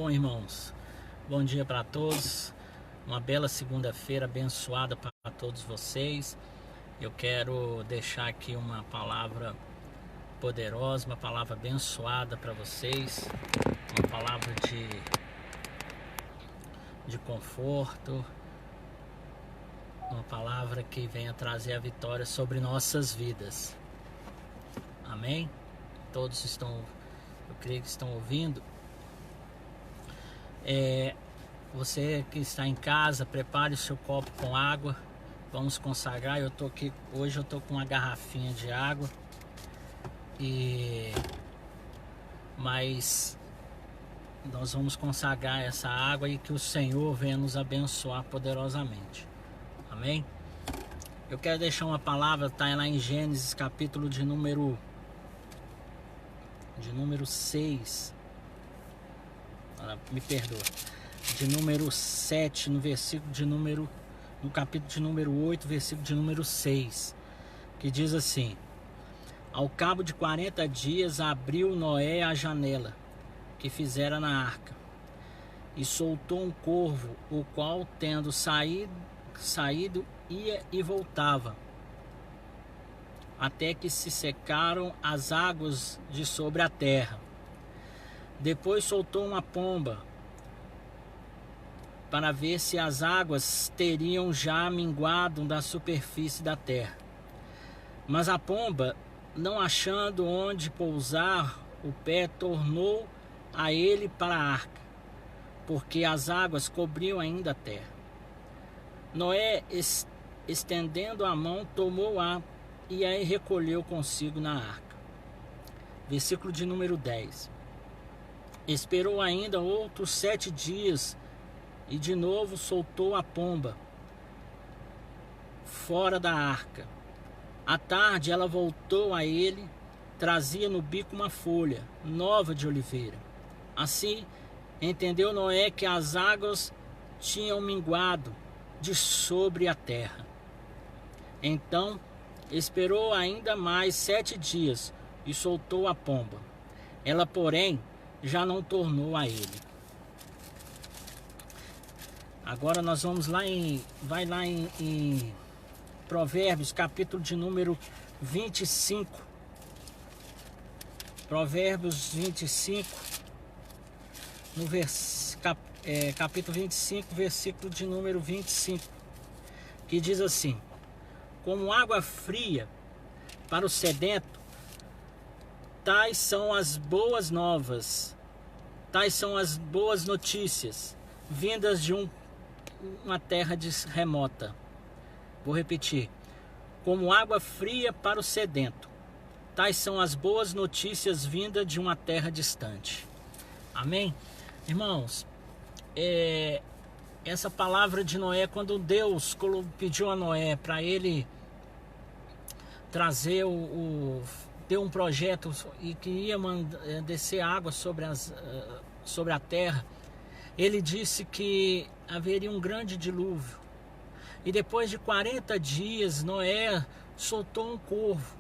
Bom, irmãos, bom dia para todos. Uma bela segunda-feira abençoada para todos vocês. Eu quero deixar aqui uma palavra poderosa, uma palavra abençoada para vocês, uma palavra de conforto, uma palavra que venha trazer a vitória sobre nossas vidas. Amém? Todos estão, eu creio que estão ouvindo. Você que está em casa, prepare o seu copo com água. Vamos consagrar. Hoje eu tô com uma garrafinha de água. Mas nós vamos consagrar essa água e que o Senhor venha nos abençoar poderosamente. Amém? Eu quero deixar uma palavra, está lá em Gênesis, capítulo de número 6. Me perdoa. De número 7, no capítulo de número 8, versículo de número 6, que diz assim: ao cabo de 40 dias abriu Noé a janela que fizera na arca, e soltou um corvo, o qual, tendo saído ia e voltava, até que se secaram as águas de sobre a terra. Depois soltou uma pomba, para ver se as águas teriam já minguado da superfície da terra. Mas a pomba, não achando onde pousar o pé, tornou a ele para a arca, porque as águas cobriam ainda a terra. Noé, estendendo a mão, tomou-a e a recolheu consigo na arca. Versículo de número 10. Esperou ainda outros 7 dias e de novo soltou a pomba fora da arca. À tarde ela voltou a ele, trazia no bico uma folha nova de oliveira. Assim entendeu Noé que as águas tinham minguado de sobre a terra. Então esperou ainda mais 7 dias e soltou a pomba. Ela, porém, já não tornou a ele. Agora nós vamos lá em Provérbios, capítulo de número 25. Provérbios 25, no capítulo 25, versículo de número 25, que diz assim: como água fria para o sedento, tais são as boas novas, tais são as boas notícias, vindas de uma terra remota. Vou repetir: como água fria para o sedento, tais são as boas notícias vindas de uma terra distante. Amém? Irmãos, essa palavra de Noé, quando Deus pediu a Noé para ele trazer deu um projeto e que ia descer água sobre a terra, ele disse que haveria um grande dilúvio. E depois de 40 dias, Noé soltou um corvo.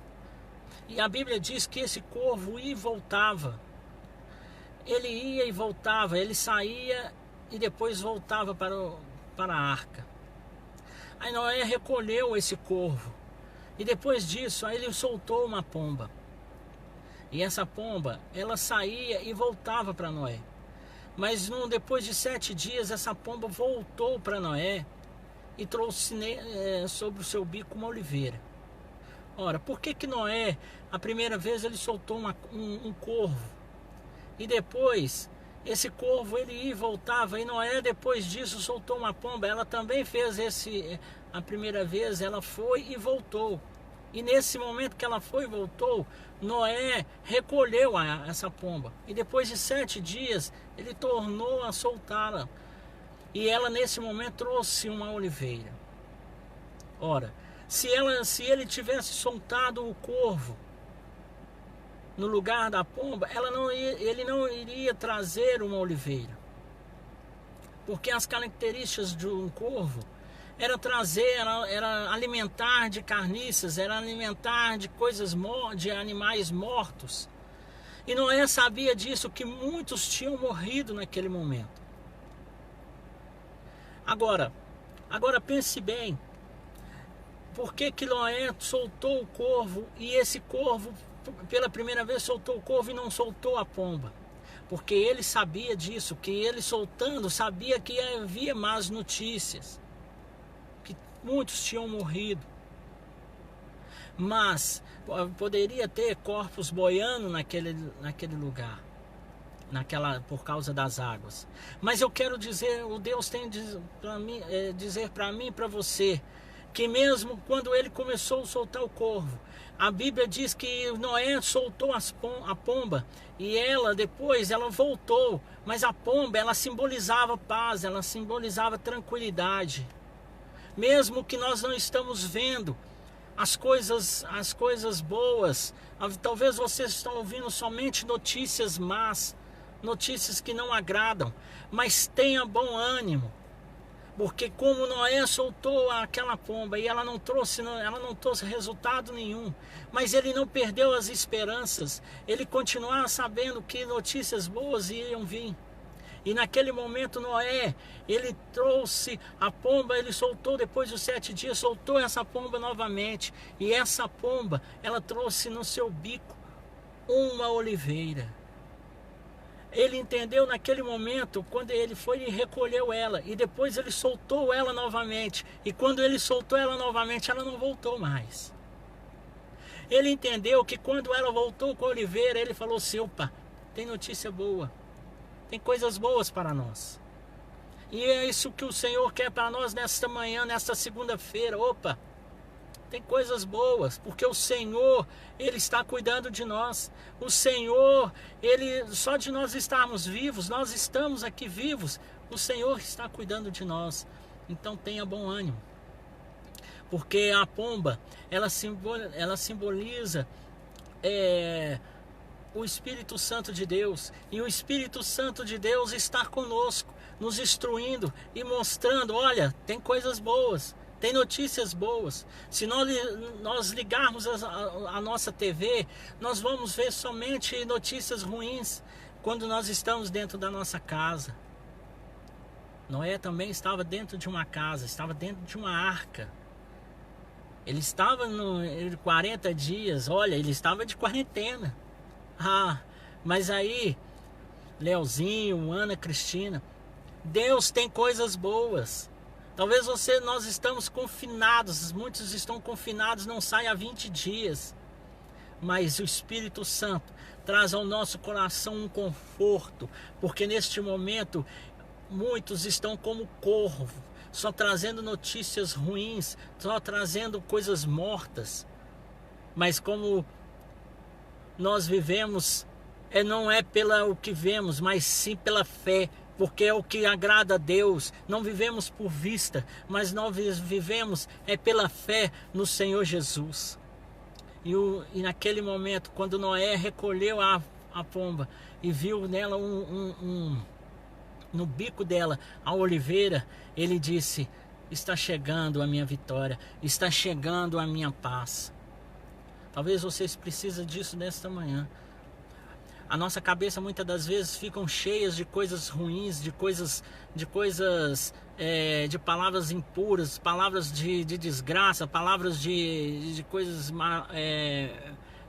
E a Bíblia diz que esse corvo ia e voltava. Ele ia e voltava, ele saía e depois voltava para a arca. Aí Noé recolheu esse corvo. E depois disso, aí ele soltou uma pomba. E essa pomba, ela saía e voltava para Noé. Mas depois de 7 dias, essa pomba voltou para Noé e trouxe sobre o seu bico uma oliveira. Ora, por que Noé, a primeira vez, ele soltou um corvo? E depois, esse corvo, ele ia e voltava. E Noé, depois disso, soltou uma pomba. Ela também fez a primeira vez, ela foi e voltou. E nesse momento que ela foi e voltou, Noé recolheu essa pomba. E depois de 7 dias, ele tornou a soltá-la. E ela nesse momento trouxe uma oliveira. Ora, se ele tivesse soltado o corvo no lugar da pomba, ele não iria trazer uma oliveira. Porque as características de um corvo era alimentar de carniças, era alimentar de de animais mortos. E Noé sabia disso, que muitos tinham morrido naquele momento. Agora pense bem, por que que Noé soltou o corvo, e esse corvo, pela primeira vez, soltou o corvo e não soltou a pomba? Porque ele sabia disso, que ele soltando, sabia que havia más notícias, que muitos tinham morrido. Mas poderia ter corpos boiando naquele lugar, por causa das águas. Mas eu quero dizer, o Deus tem dizer para mim e para você, que mesmo quando ele começou a soltar o corvo, a Bíblia diz que Noé soltou a pomba, e depois ela voltou, mas a pomba, ela simbolizava paz, ela simbolizava tranquilidade. Mesmo que nós não estamos vendo as coisas boas, talvez vocês estão ouvindo somente notícias más, notícias que não agradam, mas tenha bom ânimo, porque como Noé soltou aquela pomba e ela não trouxe resultado nenhum, mas ele não perdeu as esperanças, ele continuava sabendo que notícias boas iriam vir. E naquele momento Noé, ele trouxe a pomba, ele soltou depois dos 7 dias, soltou essa pomba novamente, e essa pomba, ela trouxe no seu bico uma oliveira. Ele entendeu naquele momento, quando ele foi e recolheu ela, e depois ele soltou ela novamente, e quando ele soltou ela novamente, ela não voltou mais. Ele entendeu que quando ela voltou com a oliveira, ele falou assim: opa, tem notícia boa, tem coisas boas para nós. E é isso que o Senhor quer para nós nesta manhã, nesta segunda-feira. Opa, tem coisas boas, porque o Senhor, Ele está cuidando de nós. O Senhor, só de nós estarmos vivos, nós estamos aqui vivos, o Senhor está cuidando de nós. Então tenha bom ânimo, porque a pomba, ela simboliza o Espírito Santo de Deus, e o Espírito Santo de Deus está conosco, nos instruindo e mostrando: olha, tem coisas boas, tem notícias boas. Se nós ligarmos a nossa TV, nós vamos ver somente notícias ruins quando nós estamos dentro da nossa casa. Noé também estava dentro de uma casa, estava dentro de uma arca. Ele estava 40 dias, olha, ele estava de quarentena. Mas aí, Leozinho, Ana Cristina, Deus tem coisas boas. Talvez nós estamos confinados, muitos estão confinados, não saem há 20 dias. Mas o Espírito Santo traz ao nosso coração um conforto, porque neste momento muitos estão como corvo, só trazendo notícias ruins, só trazendo coisas mortas. Mas como nós vivemos, não é pelo que vemos, mas sim pela fé, porque é o que agrada a Deus. Não vivemos por vista, mas nós vivemos pela fé no Senhor Jesus. E naquele momento, quando Noé recolheu a pomba e viu nela no bico dela a oliveira, ele disse: está chegando a minha vitória, está chegando a minha paz. Talvez vocês precisem disso nesta manhã. A nossa cabeça muitas das vezes ficam cheias de coisas ruins, de palavras impuras, palavras de desgraça, palavras de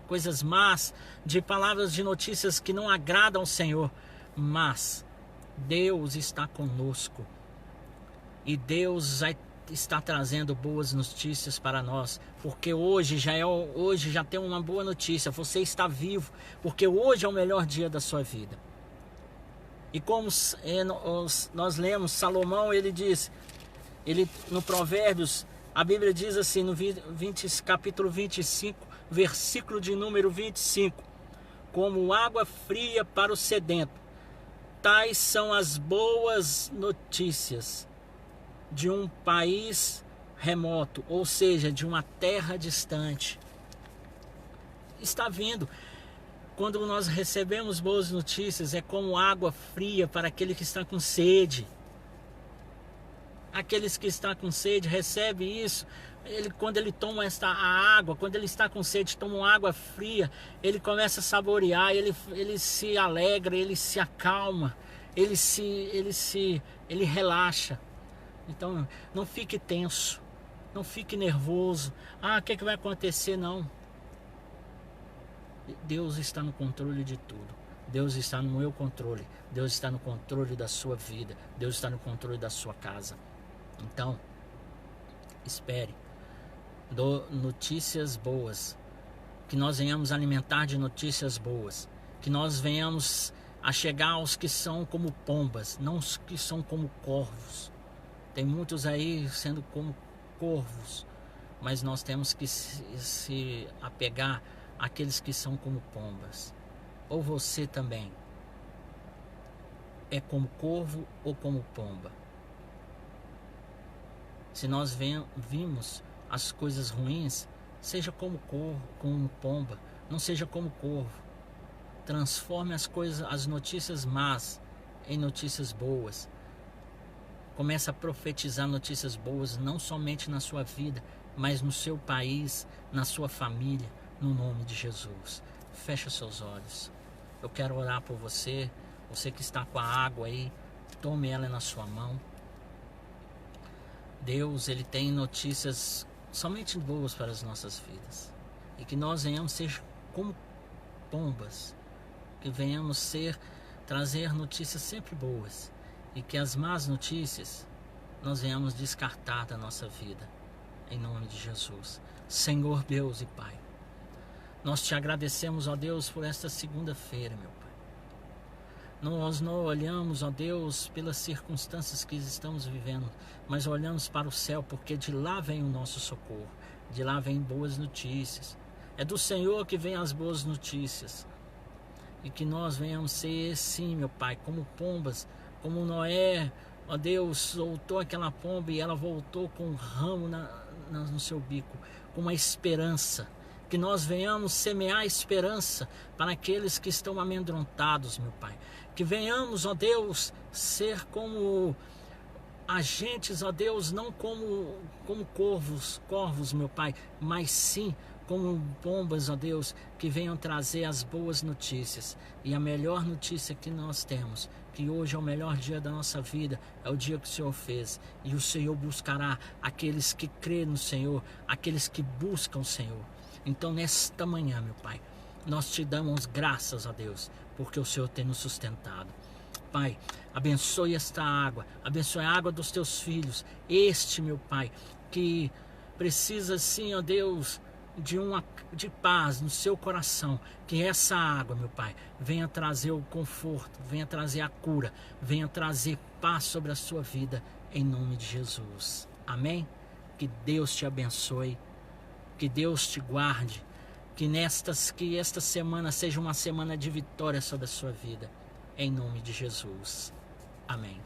coisas más, de palavras de notícias que não agradam ao Senhor. Mas Deus está conosco, e Deus está trazendo boas notícias para nós, porque hoje já tem uma boa notícia: você está vivo, porque hoje é o melhor dia da sua vida. E como nós lemos, Salomão, ele diz, no Provérbios, a Bíblia diz assim, no capítulo 25, versículo de número 25: como água fria para o sedento, tais são as boas notícias de um país remoto, ou seja, de uma terra distante. Está vindo. Quando nós recebemos boas notícias, é como água fria para aquele que está com sede. Aqueles que estão com sede recebem isso quando ele toma a água, quando ele está com sede, toma uma água fria, ele começa a saborear, ele se alegra, ele se acalma, ele relaxa. Então, não fique tenso, não fique nervoso. O que vai acontecer? Não. Deus está no controle de tudo. Deus está no meu controle. Deus está no controle da sua vida. Deus está no controle da sua casa. Então, espere notícias boas, que nós venhamos alimentar de notícias boas, que nós venhamos a chegar aos que são como pombas, não os que são como corvos. Tem muitos aí sendo como corvos, mas nós temos que se apegar àqueles que são como pombas. Ou você também é como corvo ou como pomba? Se nós vimos as coisas ruins, seja como corvo, como pomba, não seja como corvo. Transforme as notícias más em notícias boas. Comece a profetizar notícias boas, não somente na sua vida, mas no seu país, na sua família, no nome de Jesus. Feche seus olhos. Eu quero orar por você, você que está com a água aí, tome ela na sua mão. Deus, Ele tem notícias somente boas para as nossas vidas. E que nós venhamos ser como pombas. Que venhamos trazer notícias sempre boas. E que as más notícias nós venhamos descartar da nossa vida. Em nome de Jesus. Senhor Deus e Pai, nós te agradecemos, ó Deus, por esta segunda-feira, meu Pai. Nós não olhamos, ó Deus, pelas circunstâncias que estamos vivendo, mas olhamos para o céu, porque de lá vem o nosso socorro, de lá vem boas notícias. É do Senhor que vem as boas notícias. E que nós venhamos ser, sim, meu Pai, como pombas, como Noé, ó Deus, soltou aquela pomba e ela voltou com um ramo no seu bico, com uma esperança. Que nós venhamos semear esperança para aqueles que estão amedrontados, meu Pai. Que venhamos, ó Deus, ser como agentes, ó Deus, não como corvos, meu Pai, mas sim como pombas, ó Deus, que venham trazer as boas notícias. E a melhor notícia que nós temos, que hoje é o melhor dia da nossa vida, é o dia que o Senhor fez. E o Senhor buscará aqueles que crêem no Senhor, aqueles que buscam o Senhor. Então, nesta manhã, meu Pai, nós te damos graças a Deus, porque o Senhor tem nos sustentado. Pai, abençoe esta água, abençoe a água dos teus filhos, meu Pai, que precisa sim, ó Deus, de paz no seu coração, que essa água, meu Pai, venha trazer o conforto, venha trazer a cura, venha trazer paz sobre a sua vida, em nome de Jesus. Amém? Que Deus te abençoe. Que Deus te guarde, que esta semana seja uma semana de vitória sobre a sua vida, em nome de Jesus. Amém.